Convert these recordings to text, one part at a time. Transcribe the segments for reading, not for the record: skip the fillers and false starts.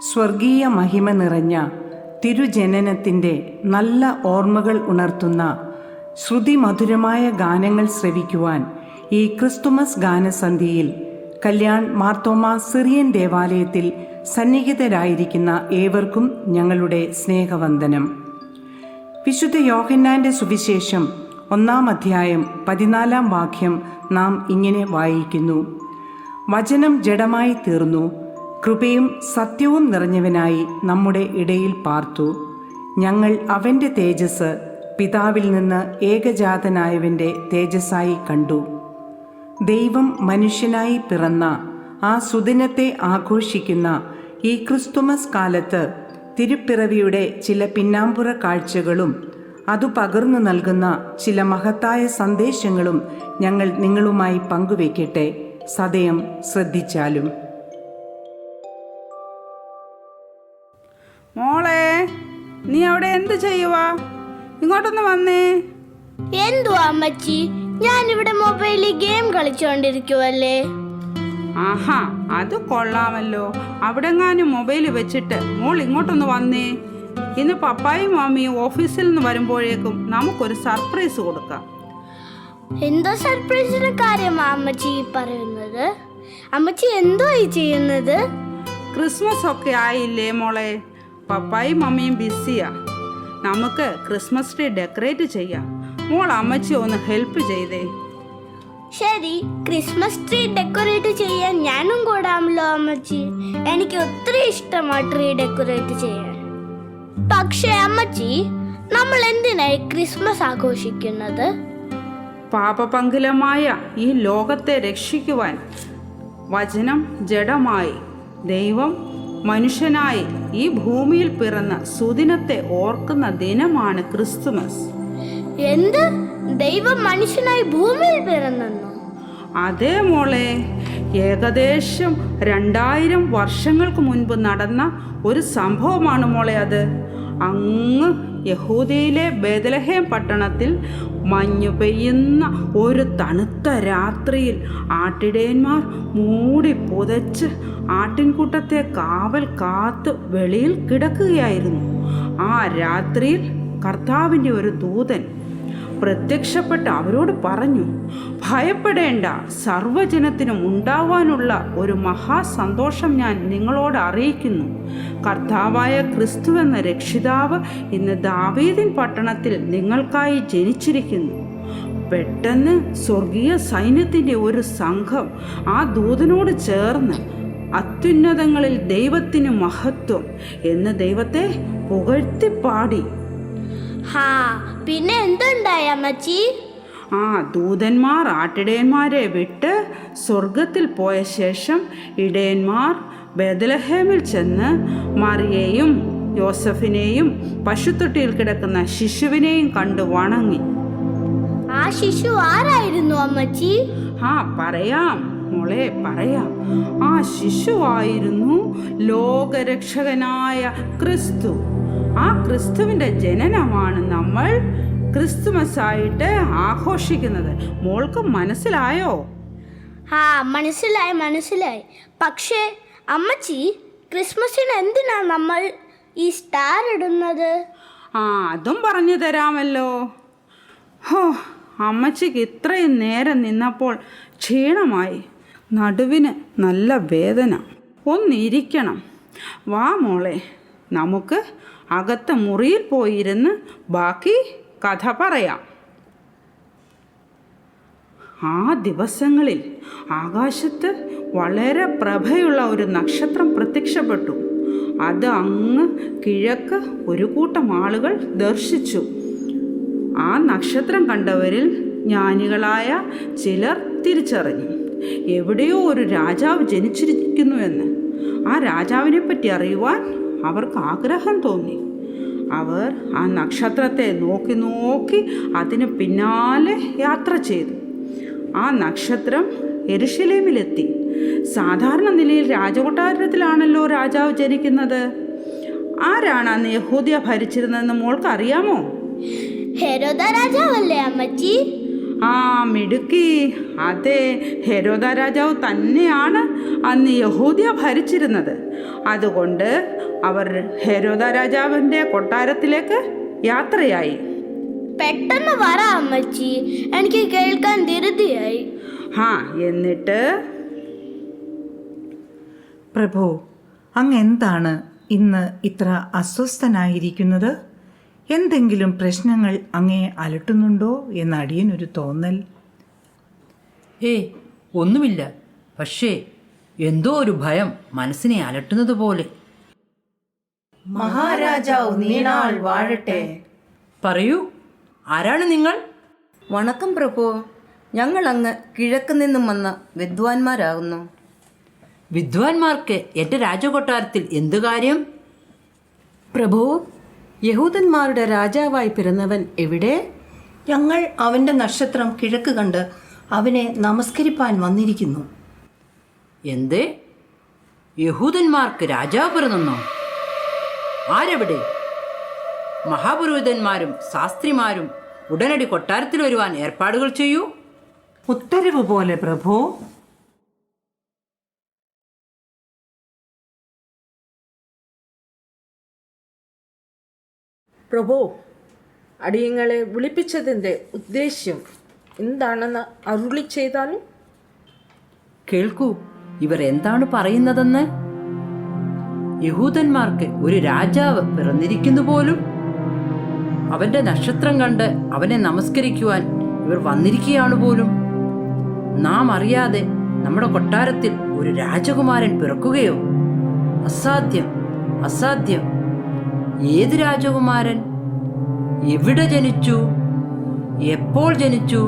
സ്വർഗീയ മഹിമ നിറഞ്ഞ തിരുജനനത്തിൻ്റെ നല്ല ഓർമ്മകൾ ഉണർത്തുന്ന ശ്രുതിമധുരമായ ഗാനങ്ങൾ ശ്രവിക്കുവാൻ ഈ ക്രിസ്തുമസ് ഗാനസന്ധ്യയിൽ കല്യാൺ മാർത്തോമാ സിറിയൻ ദേവാലയത്തിൽ സന്നിഹിതരായിരിക്കുന്ന ഏവർക്കും ഞങ്ങളുടെ സ്നേഹവന്ദനം. വിശുദ്ധ യോഹന്നാൻ്റെ സുവിശേഷം 1-ാം അധ്യായം 14-ാം വാക്യം നാം ഇങ്ങനെ വായിക്കുന്നു: വചനം ജഡമായി തീർന്നു, കൃപയും സത്യവും നിറഞ്ഞവനായി നമ്മുടെ ഇടയിൽ പാർത്തു. ഞങ്ങൾ അവൻ്റെ തേജസ് പിതാവിൽ നിന്ന് ഏകജാതനായവൻ്റെ തേജസ്സായി കണ്ടു. ദൈവം മനുഷ്യനായി പിറന്ന ആ സുദിനത്തെ ആഘോഷിക്കുന്ന ഈ ക്രിസ്തുമസ് കാലത്ത് തിരുപ്പിറവിയുടെ ചില പിന്നാമ്പുറ കാഴ്ചകളും അതു പകർന്നു നൽകുന്ന ചില മഹത്തായ സന്ദേശങ്ങളും ഞങ്ങൾ നിങ്ങളുമായി പങ്കുവയ്ക്കട്ടെ. സദയം ശ്രദ്ധിച്ചാലും. മോളെ, നീ അവിടെ എന്ത് ചെയ്യുവാ? ഇങ്ങോട്ടൊന്ന് വന്നേ. എന്തുവാ അമ്മച്ചി? ഞാനിവിടെ മൊബൈലിൽ ഗെയിം കളിച്ചോണ്ടിരിക്കുവല്ലേ. ആഹാ, അത് കൊള്ളാമല്ലോ. അവിടെങ്ങാനും മൊബൈൽ വെച്ചിട്ട് മോൾ ഇങ്ങോട്ടൊന്ന് വന്നേ. ഇന്ന് പപ്പായും മാമിയും ഓഫീസിൽ നിന്ന് വരുമ്പോഴേക്കും നമുക്കൊരു സർപ്രൈസ് കൊടുക്കാം. എന്തോ സർപ്രൈസിന്റെ കാര്യമാ അമ്മച്ചി പറയുന്നത്? അമ്മച്ചി എന്തോ ചെയ്യുന്നത്? ക്രിസ്മസ് ഒക്കെ ആയില്ലേ മോളെ? പപ്പായും മമ്മിയും ബിസിയാ. നമുക്ക് ക്രിസ്മസ് ട്രീ ഡെക്കറേറ്റ് ചെയ്യാം. മോൾ അമ്മച്ചി ഒന്ന് ഹെൽപ്പ് ചെയ്തേ. ശരി, ക്രിസ്മസ് ട്രീ ഡെക്കറേറ്റ് ചെയ്യാൻ ഞാനും കൂടാമല്ലോ അമ്മച്ചി. എനിക്ക് ഒത്തിരി ഇഷ്ടമാണ് ട്രീ ഡെക്കറേറ്റ് ചെയ്യാൻ. പക്ഷേ അമ്മച്ചി, നമ്മൾ എന്തിനായി ക്രിസ്മസ് ആഘോഷിക്കുന്നത്? പാപപങ്കുലമായ ഈ ലോകത്തെ രക്ഷിക്കുവാൻ വചനം ജഡമായി ദൈവം മനുഷ്യനായി ഈ ഭൂമിയിൽ പിറന്ന സുദിനത്തെ ഓർക്കുന്ന ദിനമാണ് ക്രിസ്തുമസ്. എന്ത്? ദൈവം മനുഷ്യനായി ഭൂമിയിൽ പിറന്നെന്നോ? അതേ മോളെ, ഏകദേശം 2000 വർഷങ്ങൾക്ക് മുൻപ് നടന്ന ഒരു സംഭവമാണ് മോളെ അത്. അങ്ങ് യഹൂദയിലെ ബേത്ലഹേം പട്ടണത്തിൽ മഞ്ഞു പെയ്യുന്ന ഒരു തണുത്ത രാത്രിയിൽ ആട്ടിടയന്മാർ മൂടി പുതച്ച് ആട്ടിൻകൂട്ടത്തെ കാവൽ കാത്ത് വെളിയിൽ കിടക്കുകയായിരുന്നു. ആ രാത്രിയിൽ കർത്താവിൻ്റെ ഒരു ദൂതൻ പ്രത്യക്ഷപ്പെട്ട് അവരോട് പറഞ്ഞു: ഭയപ്പെടേണ്ട, സർവ്വജനത്തിനും ഉണ്ടാവാനുള്ള ഒരു മഹാസന്തോഷം ഞാൻ നിങ്ങളോട് അറിയിക്കുന്നു. കർത്താവായ ക്രിസ്തുവെന്ന രക്ഷിതാവ് ഇന്ന് ദാവീദിൻ പട്ടണത്തിൽ നിങ്ങൾക്കായി ജനിച്ചിരിക്കുന്നു. പെട്ടെന്ന് സ്വർഗീയ സൈന്യത്തിൻ്റെ ഒരു സംഘം ആ ദൂതനോട് ചേർന്ന് അത്യുന്നതങ്ങളിൽ ദൈവത്തിന് മഹത്വം എന്ന് ദൈവത്തെ പുകഴ്ത്തിപ്പാടി. പിന്നെ എന്തുണ്ടായി അമ്മച്ചി? ആ ദൂതന്മാർ ആട്ടിടയന്മാരെ വിട്ട് സ്വർഗത്തിൽ പോയ ശേഷം ഇടയന്മാർ ബേത്ലഹേമിൽ ചെന്ന് മറിയയെയും യോസഫിനെയും പശുത്തൊട്ടിയിൽ കിടക്കുന്ന ശിശുവിനെയും കണ്ടു വണങ്ങി. ആ ശിശു ആരായിരുന്നു അമ്മച്ചി? പറയാം മോളെ, പറയാം. ആ ശിശുവായിരുന്നു ലോകരക്ഷകനായ ക്രിസ്തു. ആ ക്രിസ്തുവിൻ്റെ ജനനമാണ് നമ്മൾ ക്രിസ്തുമസ് ആയിട്ട് ആഘോഷിക്കുന്നത്. മോൾക്ക് മനസ്സിലായോ? മനസ്സിലായി. പക്ഷേ അമ്മച്ചി, ക്രിസ്മസിന് എന്തിനാ നമ്മൾ ഈ സ്റ്റാർ ഇടുന്നത്? അതും പറഞ്ഞു തരാമല്ലോ. അമ്മച്ചിക്ക് ഇത്രയും നേരം നിന്നപ്പോൾ ക്ഷീണമായി, നടുവിന് നല്ല വേദന. ഒന്നിരിക്കണം. വാ മോളെ, നമുക്ക് അകത്തെ മുറിയിൽ പോയിരുന്ന് ബാക്കി കഥ പറയാം. ആ ദിവസങ്ങളിൽ ആകാശത്ത് വളരെ പ്രഭയുള്ള ഒരു നക്ഷത്രം പ്രത്യക്ഷപ്പെട്ടു. അത് അങ്ങ് കിഴക്ക് ഒരു കൂട്ടം ആളുകൾ ദർശിച്ചു. ആ നക്ഷത്രം കണ്ടവരിൽ ജ്ഞാനികളായ ചിലർ തിരിച്ചറിഞ്ഞു എവിടെയോ ഒരു രാജാവ് ജനിച്ചിരിക്കുന്നുവെന്ന്. ആ രാജാവിനെ പറ്റി അറിയുവാൻ അവർക്ക് ആഗ്രഹം തോന്നി. അവർ ആ നക്ഷത്രത്തെ നോക്കി നോക്കി അതിന് പിന്നാലെ യാത്ര ചെയ്തു. ആ നക്ഷത്രം യെരുശലേമിലെത്തി. സാധാരണ നിലയിൽ രാജകൊട്ടാരത്തിലാണല്ലോ രാജാവ് ജനിക്കുന്നത്. ആരാണ് അന്ന് യഹൂദിയ ഭരിച്ചിരുന്നതെന്ന് മോൾക്ക് അറിയാമോ? ഹെരോദ രാജാവല്ലേ അമ്മച്ചി? ആ മിടുക്കി, അതെ, ഹെരോദ രാജാവ് തന്നെയാണ് അന്ന് യഹൂദ്യ ഭരിച്ചിരുന്നത്. അതുകൊണ്ട് അവർ ഹെരോദ രാജാവിൻ്റെ കൊട്ടാരത്തിലേക്ക് യാത്രയായി. പെട്ടെന്ന് പറ അമ്മച്ചി, എനിക്ക് കേൾക്കാൻ ധൃതിയായി. എന്നിട്ട് പ്രഭു, അങ്ങ് എന്താണ് ഇന്ന് ഇത്ര അസ്വസ്ഥനായിരിക്കുന്നത്? എന്തെങ്കിലും പ്രശ്നങ്ങൾ അങ്ങേ അലട്ടുന്നുണ്ടോ എന്ന് അടിയനൊരു തോന്നൽ. ഒന്നുമില്ല, പക്ഷേ എന്തോ ഒരു ഭയം മനസ്സിനെ അലട്ടുന്നത് പോലെ. മഹാരാജാവ് നീണാൾ വാഴട്ടെ. പറയൂ, ആരാണ് നിങ്ങൾ? വണക്കം പ്രഭു, ഞങ്ങൾ അങ്ങ് കിഴക്ക് നിന്നും വന്ന വിദ്വാൻമാരാകുന്നു. വിദ്വാൻമാർക്ക് എൻ്റെ രാജകൊട്ടാരത്തിൽ എന്തു കാര്യം? പ്രഭു, യഹൂദന്മാരുടെ രാജാവായി പിറന്നവൻ എവിടെ? ഞങ്ങൾ അവൻ്റെ നക്ഷത്രം കിഴക്ക് കണ്ട് അവനെ നമസ്കരിപ്പാൻ വന്നിരിക്കുന്നു. എന്തേ, യഹൂദന്മാർക്ക് രാജാവ് പിറന്നോ? ആരെവിടെ? മഹാപുരോഹിതന്മാരും ശാസ്ത്രിമാരും ഉടനടി കൊട്ടാരത്തിൽ വരുവാൻ ഏർപ്പാടുകൾ ചെയ്യൂ. ഉത്തരവ് പോലെ പ്രഭു. പ്രഭു, അടിയങ്ങളെ വിളിപ്പിച്ചതിൻ്റെ ഉദ്ദേശ്യം എന്താണെന്ന് അരുളി ചെയ്താലും. കേൾക്കൂ, ഇവർ എന്താണ് പറയുന്നതെന്ന്. യഹൂദന്മാർക്ക് ഒരു രാജാവ് പിറന്നിരിക്കുന്നു പോലും. അവന്റെ നക്ഷത്രം കണ്ട് അവനെ നമസ്കരിക്കുവാൻ ഇവർ വന്നിരിക്കുകയാണ് പോലും. നാം അറിയാതെ നമ്മുടെ കൊട്ടാരത്തിൽ ഒരു രാജകുമാരൻ പിറക്കുകയോ? അസാധ്യം, അസാധ്യം. ഏത് രാജകുമാരൻ? എവിടെ ജനിച്ചു? എപ്പോൾ ജനിച്ചു?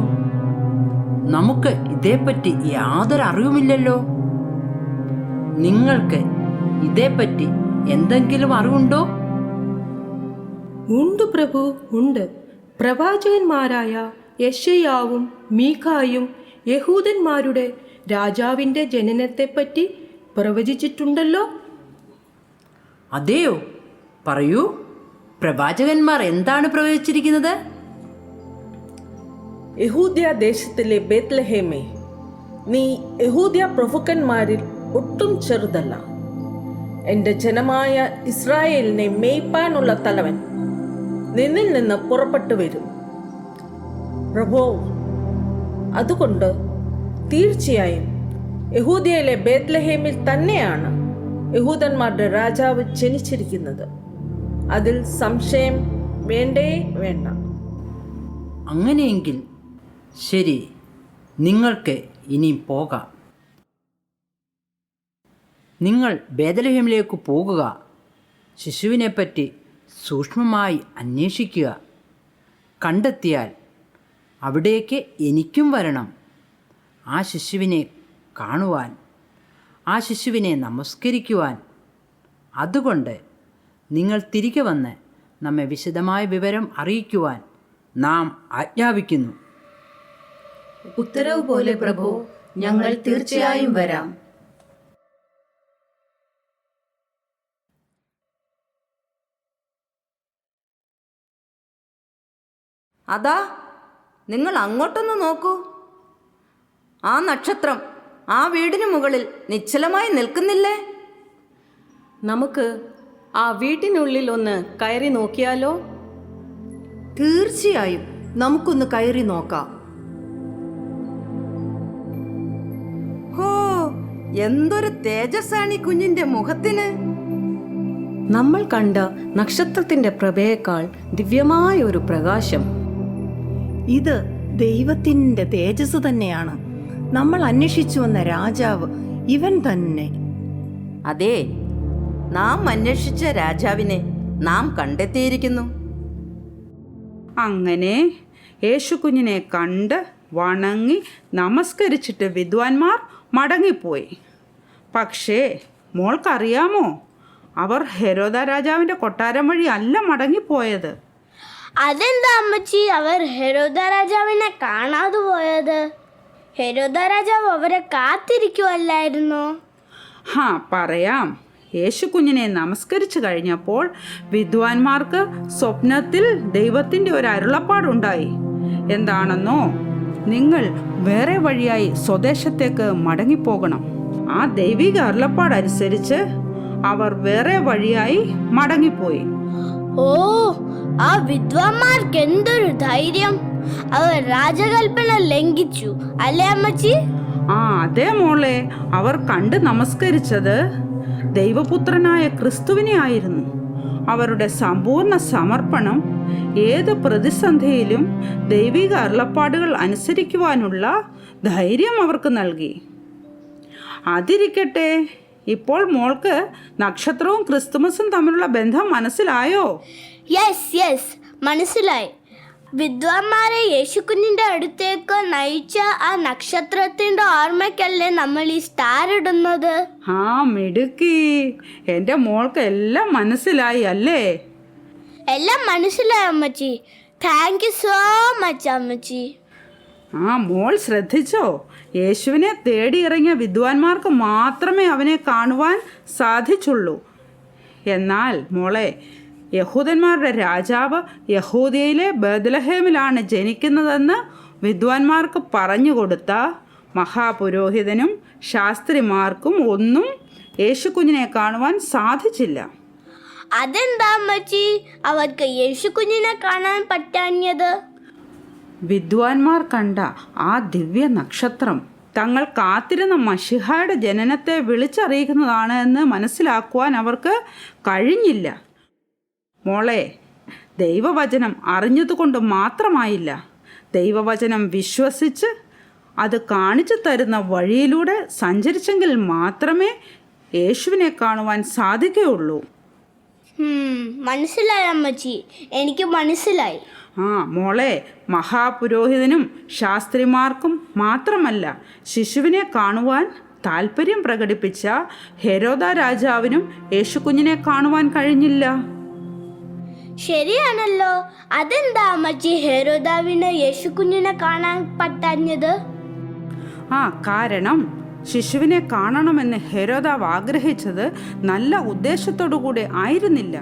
നമുക്ക് ഇതേപ്പറ്റി യാതൊരു അറിവുമില്ലല്ലോ. നിങ്ങൾക്ക് ഇതേപ്പറ്റി എന്തെങ്കിലും അറിവുണ്ടോ? ഉണ്ട് പ്രഭു, ഉണ്ട്. പ്രവാചകന്മാരായ യെശയ്യാവും മീഖായും യഹൂദന്മാരുടെ രാജാവിൻ്റെ ജനനത്തെപ്പറ്റി പ്രവചിച്ചിട്ടുണ്ടല്ലോ. അതെയോ? പറയൂ, പ്രവാചകന്മാർ എന്താണ് പ്രവചിച്ചിരിക്കുന്നത്? യഹൂദ്യ ദേശത്തിലെ ബേത്ലഹേമേ, നീ യഹൂദ്യ പ്രഭുക്കന്മാരിൽ ഒട്ടും ചെറുതല്ല. എൻ്റെ ജനമായ ഇസ്രായേലിനെ മേയ്പ്പാനുള്ള തലവൻ നിന്നിൽ നിന്ന് പുറപ്പെട്ടു വരും. പ്രഭോ, അതുകൊണ്ട് തീർച്ചയായും യഹൂദ്യയിലെ ബേത്ലഹേമിൽ തന്നെയാണ് യഹൂദന്മാരുടെ രാജാവ് ജനിച്ചിരിക്കുന്നത്. അതിൽ സംശയം വേണ്ടേ വേണ്ട. അങ്ങനെയെങ്കിൽ ശരി, നിങ്ങൾക്ക് ഇനി പോകാം. നിങ്ങൾ ബേത്ലഹേമിലേക്ക് പോകുക. ശിശുവിനെപ്പറ്റി സൂക്ഷ്മമായി അന്വേഷിക്കുക. കണ്ടെത്തിയാൽ അവിടേക്ക് എനിക്കും വരണം. ആ ശിശുവിനെ കാണുവാൻ, ആ ശിശുവിനെ നമസ്കരിക്കുവാൻ. അതുകൊണ്ട് നിങ്ങൾ തിരികെ വന്ന് നമ്മെ വിശദമായ വിവരം അറിയിക്കുവാൻ നാം ആജ്ഞാപിക്കുന്നു. ഉത്തരവ് പോലെ പ്രഭു, ഞങ്ങൾ തീർച്ചയായും വരാം. അതാ, നിങ്ങൾ അങ്ങോട്ടൊന്ന് നോക്കൂ. ആ നക്ഷത്രം ആ വീടിന് മുകളിൽ നിശ്ചലമായി നിൽക്കുന്നില്ലേ? നമുക്ക് ആ വീട്ടിനുള്ളിൽ ഒന്ന് കയറി നോക്കിയാലോ? തീർച്ചയായും നമുക്കൊന്ന് കയറി നോക്കാം. ഹോ, എന്തൊരു തേജസ്സാണ് ഈ കുഞ്ഞിന്റെ മുഖത്തിന്. നമ്മൾ കണ്ട നക്ഷത്രത്തിന്റെ പ്രഭയേക്കാൾ ദിവ്യമായ ഒരു പ്രകാശം. ഇത് ദൈവത്തിൻ്റെ തേജസ് തന്നെയാണ്. നമ്മൾ അന്വേഷിച്ചു വന്ന രാജാവ് ഇവൻ തന്നെ. അതെ, നാം അന്വേഷിച്ച രാജാവിനെ നാം കണ്ടെത്തിയിരിക്കുന്നു. അങ്ങനെ യേശുകുഞ്ഞിനെ കണ്ട് വണങ്ങി നമസ്കരിച്ചിട്ട് വിദ്വാൻമാർ മടങ്ങിപ്പോയി. പക്ഷേ മോൾക്കറിയാമോ, അവർ ഹെരോദ രാജാവിൻ്റെ കൊട്ടാരം വഴി അല്ല മടങ്ങിപ്പോയത്. അതെന്താ അമ്മച്ചി അവർ ഹെരോദ രാജാവിനെ കാണാതെ പോയത്? ഹെരോദ രാജാവ് അവരെ കാത്തിരിക്കുവല്ലായിരുന്നോ? പറയാം. യേശുകുഞ്ഞിനെ നമസ്കരിച്ചു കഴിഞ്ഞപ്പോൾ വിദ്വാൻമാർക്ക് സ്വപ്നത്തിൽ ദൈവത്തിൻ്റെ ഒരു അരുളപ്പാടുണ്ടായി. എന്താണെന്നോ, നിങ്ങൾ വേറെ വഴിയായി സ്വദേശത്തേക്ക് മടങ്ങിപ്പോകണം. ആ ദൈവിക അരുളപ്പാടനുസരിച്ച് അവർ വേറെ വഴിയായി മടങ്ങിപ്പോയി. ഓ, ആ വിദ്വാന്മാർക്ക് എന്തൊരു ധൈര്യം! അവർ രാജകൽപ്പന ലംഘിച്ചു അല്ലേ അമ്മച്ചി? അതെ മോളെ, അവർ കണ്ട് നമസ്കരിച്ചത് ദൈവപുത്രനായ ക്രിസ്തുവിനെ ആയിരുന്നു. അവരുടെ സമ്പൂർണ്ണ സമർപ്പണം ഏത് പ്രതിസന്ധിയിലും ദൈവിക അരുളപ്പാടുകൾ അനുസരിക്കുവാനുള്ള ധൈര്യം അവർക്ക് നൽകി. അതിരിക്കട്ടെ, ഇപ്പോൾ മോൾക്ക് നക്ഷത്രവും ക്രിസ്തുമസും തമ്മിലുള്ള ബന്ധം മനസ്സിലായോ? യെസ്, മനസ്സിലായി. വിദ്വാന്മാരെ യേശുക്കുഞ്ഞിന്റെ അടുത്തേക്ക് നയിച്ച ആ നക്ഷത്രത്തിന്റെ ഓർമ്മയ്ക്കല്ലേ നമ്മൾ ഈ സ്റ്റാർ ഇടുന്നത്? മിടുക്കി, എൻ്റെ മോൾക്ക് എല്ലാം മനസ്സിലായി അല്ലേ? എല്ലാം മനസ്സിലായി അമ്മച്ചി. താങ്ക് യു സോ മച്ച് അമ്മച്ചി. മോൾ ശ്രദ്ധിച്ചോ? യേശുവിനെ തേടിയിറങ്ങിയ വിദ്വാൻമാർക്ക് മാത്രമേ അവനെ കാണുവാൻ സാധിച്ചുള്ളൂ. എന്നാൽ മോളെ, യഹൂദന്മാരുടെ രാജാവ് യഹൂദിയയിലെ ബേത്ലഹേമിലാണ് ജനിക്കുന്നതെന്ന് വിദ്വാൻമാർക്ക് പറഞ്ഞുകൊടുത്ത മഹാപുരോഹിതനും ശാസ്ത്രിമാർക്കും ഒന്നും യേശുക്കുഞ്ഞിനെ കാണുവാൻ സാധിച്ചില്ല. അതെന്താ അമ്മച്ചി അവർക്ക് യേശുക്കുഞ്ഞിനെ കാണാൻ പറ്റാഞ്ഞത്? വിദ്വാൻമാർ കണ്ട ആ ദിവ്യ നക്ഷത്രം തങ്ങൾ കാത്തിരുന്ന മശിഹായുടെ ജനനത്തെ വിളിച്ചറിയിക്കുന്നതാണ് എന്ന് മനസ്സിലാക്കുവാൻ അവർക്ക് കഴിഞ്ഞില്ല. മോളെ, ദൈവവചനം അറിഞ്ഞതുകൊണ്ട് മാത്രമായില്ല, ദൈവവചനം വിശ്വസിച്ച് അത് കാണിച്ചു തരുന്ന വഴിയിലൂടെ സഞ്ചരിച്ചെങ്കിൽ മാത്രമേ യേശുവിനെ കാണുവാൻ സാധിക്കുകയുള്ളൂ. മനസ്സിലായി അമ്മച്ചി, എനിക്ക് മനസ്സിലായി. മോളെ, മഹാപുരോഹിതനും ശാസ്ത്രിമാർക്കും മാത്രമല്ല, ശിശുവിനെ കാണുവാൻ താല്പര്യം പ്രകടിപ്പിച്ച ഹെരോദ രാജാവിനും യേശുക്കുഞ്ഞിനെ കാണുവാൻ കഴിഞ്ഞില്ല. ശരിയാണല്ലോ. അതെന്താ അമ്മച്ചി ഹെരോദാവിന് യേശുക്കുഞ്ഞിനെ കാണാൻ പറ്റാഞ്ഞത്? കാരണം ശിശുവിനെ കാണണമെന്ന് ഹെരോദാവ് ആഗ്രഹിച്ചത് നല്ല ഉദ്ദേശത്തോടു കൂടെ ആയിരുന്നില്ല.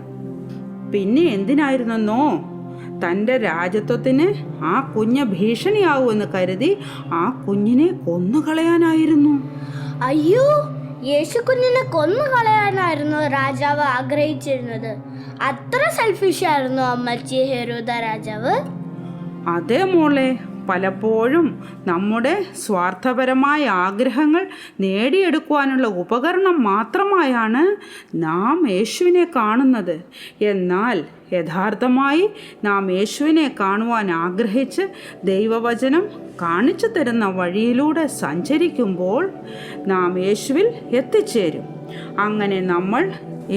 പിന്നെ എന്തിനായിരുന്നെന്നോ? തൻ്റെ രാജ്യത്വത്തിന് ആ കുഞ്ഞ് ഭീഷണിയാവുമെന്ന് കരുതി ആ കുഞ്ഞിനെ കൊന്നുകളയാനായിരുന്നു. അയ്യോ, യേശുക്കുഞ്ഞിനെ കൊന്നുകളയാനായിരുന്നു രാജാവ് ആഗ്രഹിച്ചിരുന്നത്. അത്ര സെൽഫിഷ് ആയിരുന്നു അമ്മച്ചി ഹെരോദ രാജാവ്? അതേ മോളെ, പലപ്പോഴും നമ്മുടെ സ്വാർത്ഥപരമായ ആഗ്രഹങ്ങൾ നേടിയെടുക്കുവാനുള്ള ഉപകരണം മാത്രമായാണ് നാം യേശുവിനെ കാണുന്നത്. എന്നാൽ യഥാർത്ഥമായി നാം യേശുവിനെ കാണുവാൻ ആഗ്രഹിച്ച് ദൈവവചനം കാണിച്ചു തരുന്ന വഴിയിലൂടെ സഞ്ചരിക്കുമ്പോൾ നാം യേശുവിൽ എത്തിച്ചേരും. അങ്ങനെ നമ്മൾ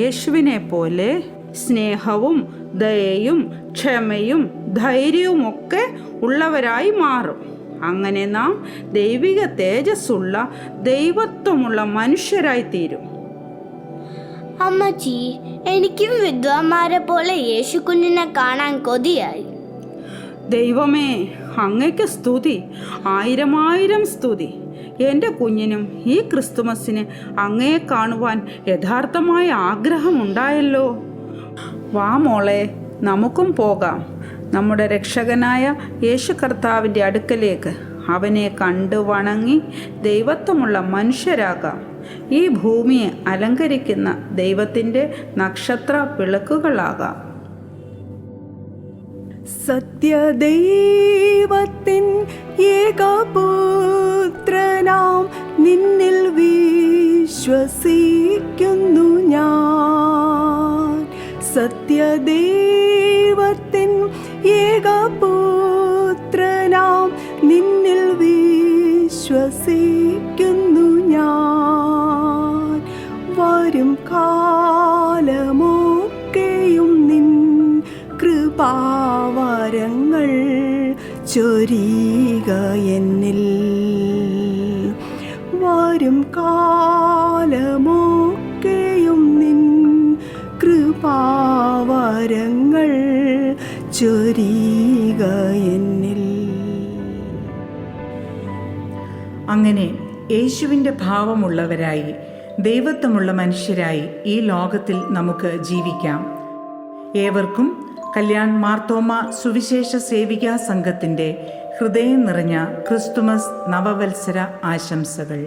യേശുവിനെ പോലെ സ്നേഹവും ദയയും ക്ഷമയും ധൈര്യവും ഒക്കെ ഉള്ളവരായി മാറും. അങ്ങനെ നാം ദൈവിക തേജസ്സുള്ള ദൈവത്വമുള്ള മനുഷ്യരായി തീരും. അമ്മച്ചി, എനിക്കും വിദ്വാന്മാരെ പോലെ യേശുക്കുഞ്ഞിനെ കാണാൻ കൊതിയായി. ദൈവമേ, അങ്ങയ്ക്ക് സ്തുതി, ആയിരം സ്തുതി. എൻ്റെ കുഞ്ഞിനും ഈ ക്രിസ്തുമസിന് അങ്ങയെ കാണുവാൻ യഥാർത്ഥമായ ആഗ്രഹമുണ്ടായല്ലോ. വാ മോളെ, നമുക്കും പോകാം നമ്മുടെ രക്ഷകനായ യേശു കർത്താവിൻ്റെ അടുക്കലേക്ക്. അവനെ കണ്ടു വണങ്ങി ദൈവത്വമുള്ള മനുഷ്യരാകാം. ഈ ഭൂമിയെ അലങ്കരിക്കുന്ന ദൈവത്തിൻ്റെ നക്ഷത്ര വിളക്കുകളാകാം. സത്യദൈവത്തിൻ ഏകപുത്രനാം നിന്നിൽ വിശ്വസിക്കുന്നു ഞാൻ. സത്യദൈവത്തിൻ ഏകപുത്രനാം നിന്നിൽ വിശ്വസിക്കുന്നു ഞാൻ. വരും കാലമൊക്കെയും നിൻ കൃപാവരങ്ങൾ ചൊരിയുക എന്നിൽ. വരും കാലമൊക്കെയും നിൻ കൃപാവരങ്ങൾ ചൊരിയുക എന്നിൽ. അങ്ങനെ യേശുവിൻ്റെ ഭാവമുള്ളവരായി ദൈവത്വമുള്ള മനുഷ്യരായി ഈ ലോകത്തിൽ നമുക്ക് ജീവിക്കാം. ഏവർക്കും കല്യാൺ മാർത്തോമ സുവിശേഷ സേവികാ സംഘത്തിൻ്റെ ഹൃദയം നിറഞ്ഞ ക്രിസ്തുമസ് നവവത്സര ആശംസകൾ.